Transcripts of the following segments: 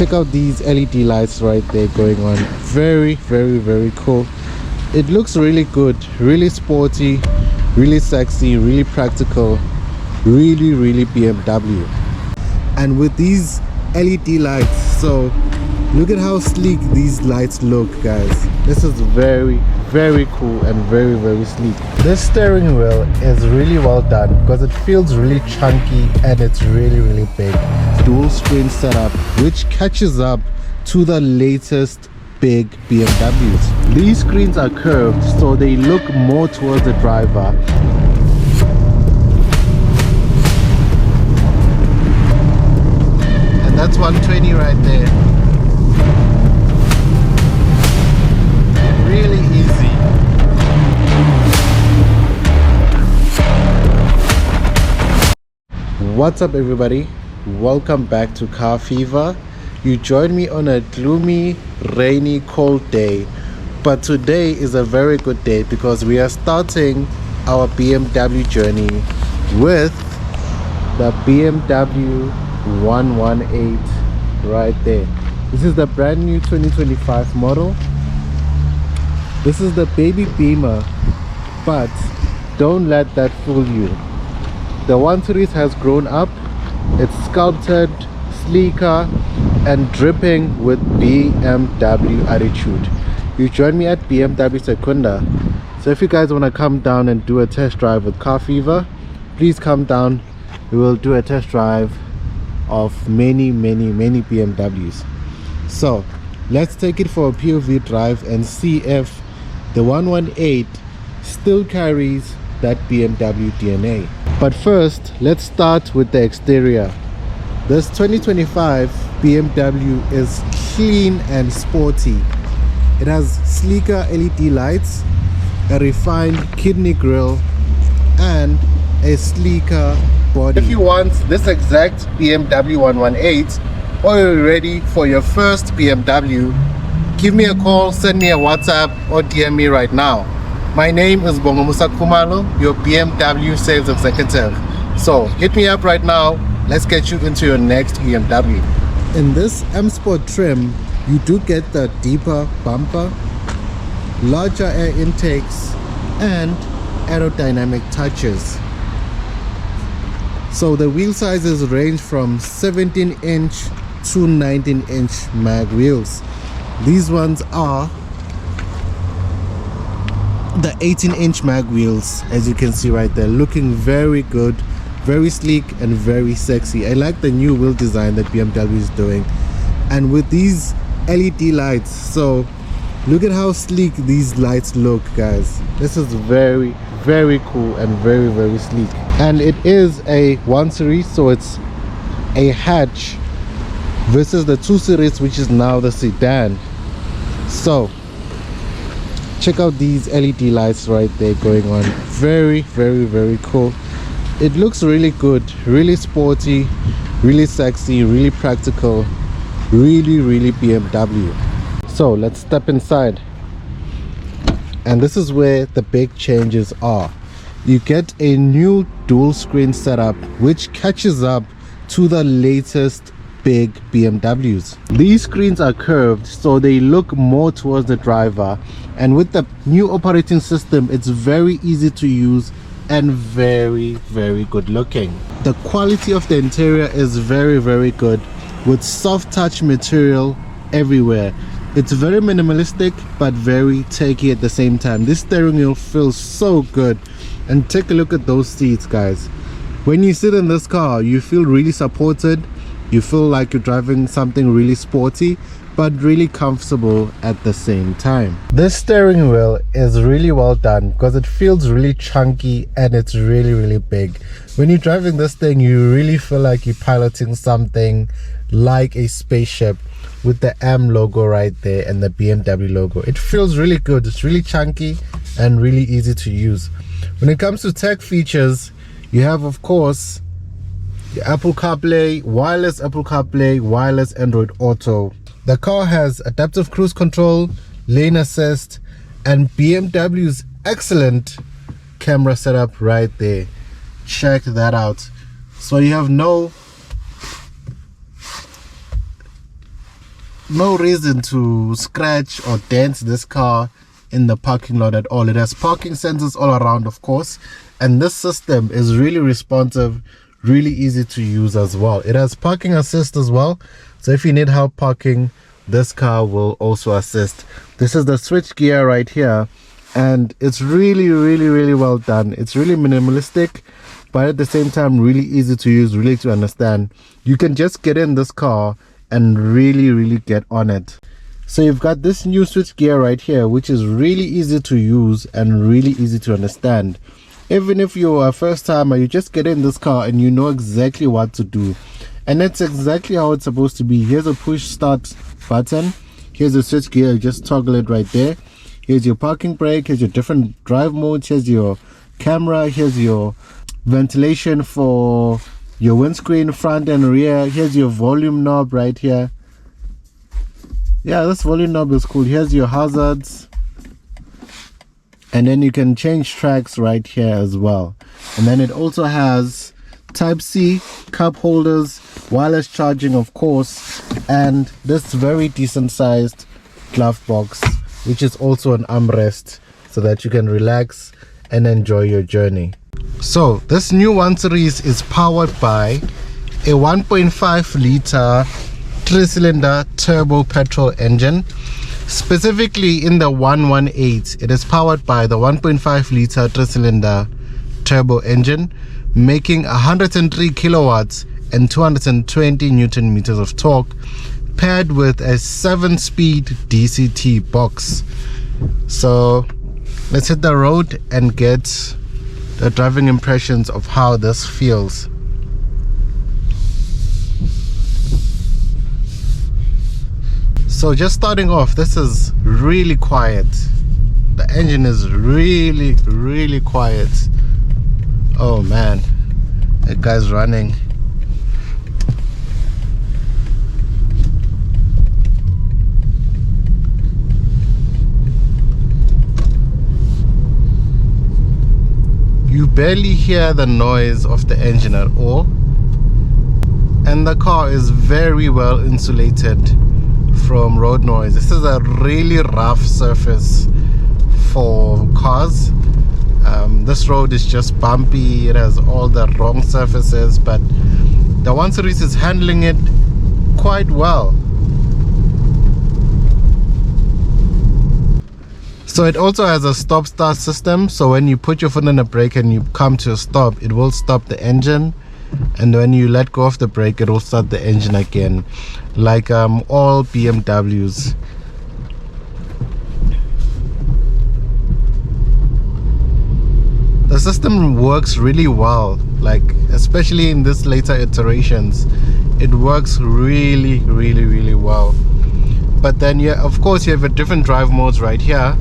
Check out these LED lights right there going on. Very cool. It looks really good, really sporty, really sexy, really practical, really BMW. And with these LED lights, so look at how sleek these lights look, guys. This is very cool and very sleek. This steering wheel is really well done because it feels really chunky and it's really big. Dual screen setup which catches up to the latest big BMWs. These screens are curved so they look more towards the driver. And that's 120 right there. Really easy. What's up everybody? Welcome back to Car Fever. You joined me on a gloomy, rainy, cold day, but today is a very good day because we are starting our BMW journey with the BMW 118 right there. This is the brand new 2025 model. This is the baby Beamer, but don't let that fool you. The 1 Series has grown up. It's sculpted, sleeker and dripping with BMW attitude. You join me at BMW Secunda. So if you guys want to come down and do a test drive with Car Fever, please come down. We will do a test drive of many BMWs. So let's take it for a POV drive and see if the 118 still carries that BMW DNA. But first, let's start with the exterior. This 2025 BMW is clean and sporty. It has sleeker LED lights, a refined kidney grille, and a sleeker body. If you want this exact BMW 118 or you're ready for your first BMW, give me a call, send me a WhatsApp or DM me right now. My name is Bongumusa Khumalo, your BMW sales executive. So hit me up right now. Let's get you into your next BMW. In this M Sport trim, you do get the deeper bumper, larger air intakes, and aerodynamic touches. So the wheel sizes range from 17-inch to 19-inch mag wheels. These ones are the 18-inch mag wheels, as you can see right there, looking very good, very sleek and very sexy. I like the new wheel design that BMW is doing, and with these LED lights, so look at how sleek these lights look, guys. This is very cool and very sleek. And it is a 1 Series, so it's a hatch versus the 2 Series, which is now the sedan. So check out these LED lights right there going on. Very cool. It looks really good, really sporty, really sexy, really practical, really BMW. So let's step inside, and this is where the big changes are. You get a new dual screen setup which catches up to the latest big BMWs. These screens are curved so they look more towards the driver, and with the new operating system it's very easy to use and very good looking. The quality of the interior is very good with soft touch material everywhere. It's very minimalistic but very takey at the same time. This steering wheel feels so good, and take a look at those seats, guys. When you sit in this car you feel really supported. You feel like you're driving something really sporty but really comfortable at the same time. This steering wheel is really well done because it feels really chunky and it's really big. When you're driving this thing you really feel like you're piloting something like a spaceship with the M logo right there and the BMW logo. It feels really good. It's really chunky and really easy to use. When it comes to tech features, you have of course the Apple CarPlay, wireless Android Auto. The car has adaptive cruise control, lane assist, and BMW's excellent camera setup right there. Check that out. So you have no no reason to scratch or dent this car in the parking lot at all. It has parking sensors all around, of course, and this system is really responsive, really easy to use as well. It has parking assist as well, so if you need help parking, this car will also assist. This is the switch gear right here, and it's really well done. It's really minimalistic, but at the same time really easy to use, really to understand. You can just get in this car and really get on it. So you've got this new switch gear right here, which is really easy to use and really easy to understand. Even if you're a first timer, you just get in this car and you know exactly what to do, and that's exactly how it's supposed to be. Here's a push start button, here's the switch gear, you just toggle it right there. Here's your parking brake, here's your different drive modes, here's your camera, here's your ventilation for your windscreen front and rear, here's your volume knob right here. Yeah, this volume knob is cool. Here's your hazards, and then you can change tracks right here as well. And then it also has Type-C, cup holders, wireless charging of course, and this very decent sized glove box, which is also an armrest so that you can relax and enjoy your journey. So this new 1 Series is powered by a 1.5 liter 3-cylinder turbo petrol engine. Specifically in the 118, it is powered by the 1.5 liter 3-cylinder turbo engine, making 103 kilowatts and 220 newton meters of torque, paired with a 7-speed DCT box. So let's hit the road and get the driving impressions of how this feels. So just starting off, this is really quiet. The engine is really quiet. Oh man, that guy's running. You barely hear the noise of the engine at all, and the car is very well insulated from road noise. This is a really rough surface for cars. This road is just bumpy, it has all the wrong surfaces, but the 1 Series is handling it quite well. So it also has a stop start system, so when you put your foot on the brake and you come to a stop, it will stop the engine, and when you let go of the brake, it will start the engine again, like all BMWs. The system works really well, like especially in this later iterations, it works really well. But then of course you have a different drive modes right here.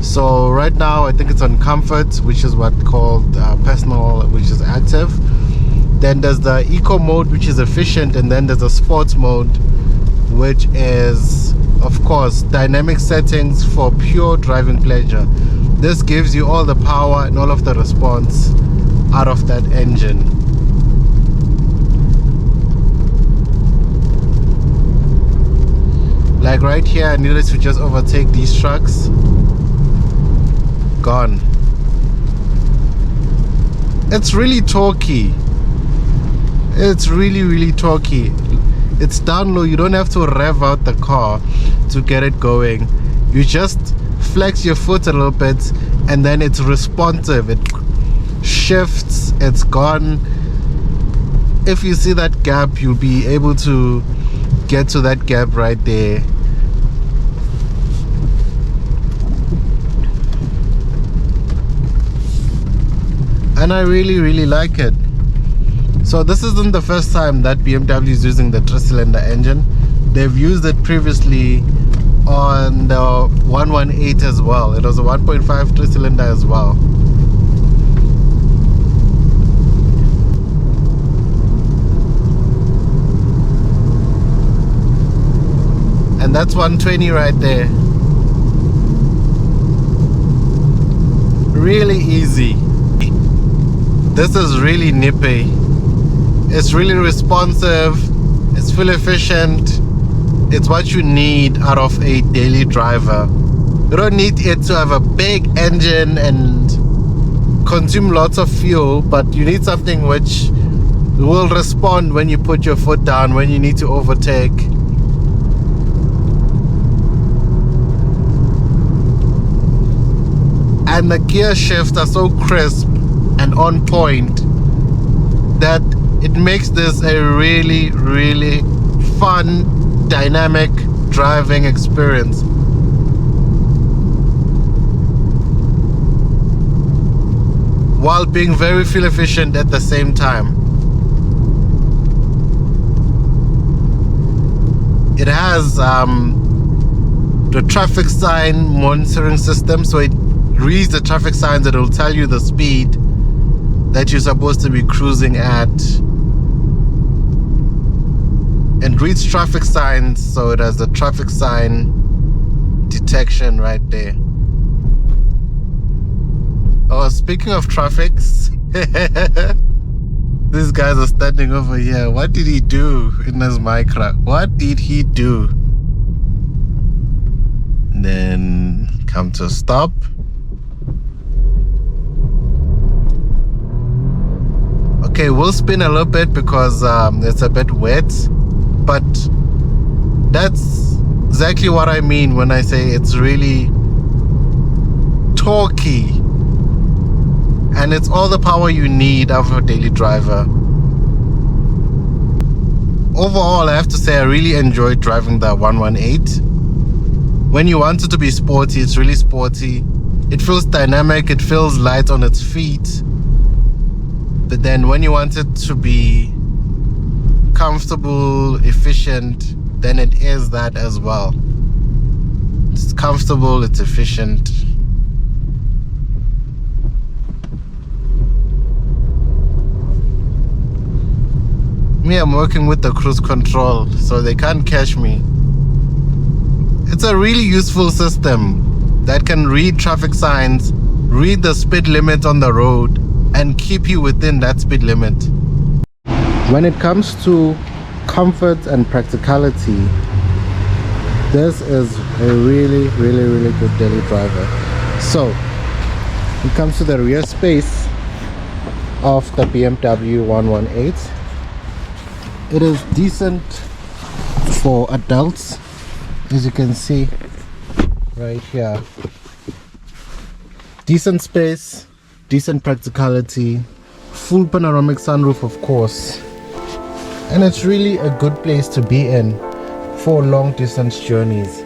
So right now I think it's on comfort, which is what called personal, which is active. Then there's the eco mode, which is efficient, and then there's a sports mode, which is of course dynamic settings for pure driving pleasure. This gives you all the power and all of the response out of that engine. Like right here, I needed to just overtake these trucks. Gone. It's really torquey. It's really torquey. It's down low. You don't have to rev out the car to get it going. You just flex your foot a little bit and then it's responsive. It shifts, it's gone. If you see that gap, you'll be able to get to that gap right there. And I really like it. So this isn't the first time that BMW is using the 3-cylinder engine. They've used it previously on the 118 as well. It was a 1.5 3-cylinder as well. And that's 120 right there. Really easy. This is really nippy. It's really responsive. It's fuel efficient. It's what you need out of a daily driver. You don't need it to have a big engine and consume lots of fuel, but you need something which will respond when you put your foot down, when you need to overtake. And the gear shifts are so crisp and on point that it makes this a really, really fun, dynamic driving experience. While being very fuel efficient at the same time. It has the traffic sign monitoring system, so it reads the traffic signs that will tell you the speed that you're supposed to be cruising at, and reads traffic signs, so it has the traffic sign detection right there. Oh, speaking of traffics, these guys are standing over here. What did he do in his micro? What did he do? And then come to a stop. Okay, we'll spin a little bit because it's a bit wet, but that's exactly what I mean when I say it's really torquey. And it's all the power you need out of a daily driver. Overall, I have to say I really enjoyed driving the 118. When you want it to be sporty, it's really sporty. It feels dynamic, it feels light on its feet. But then when you want it to be comfortable, efficient, then it is that as well. It's comfortable, it's efficient. Me, I'm working with the cruise control, so they can't catch me. It's a really useful system that can read traffic signs, read the speed limit on the road, and keep you within that speed limit. When it comes to comfort and practicality, this is a really, really, really good daily driver. So, it comes to the rear space of the BMW 118. It is decent for adults, as you can see right here. Decent space, decent practicality, full panoramic sunroof of course, and it's really a good place to be in for long distance journeys.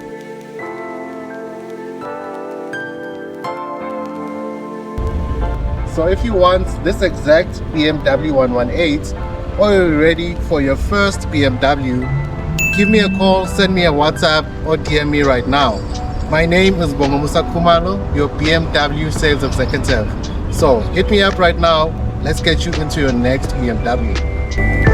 So if you want this exact BMW 118, or you're ready for your first BMW, give me a call, send me a WhatsApp, or DM me right now. My name is Bongumusa Khumalo, your BMW sales executive. So hit me up right now. Let's get you into your next BMW.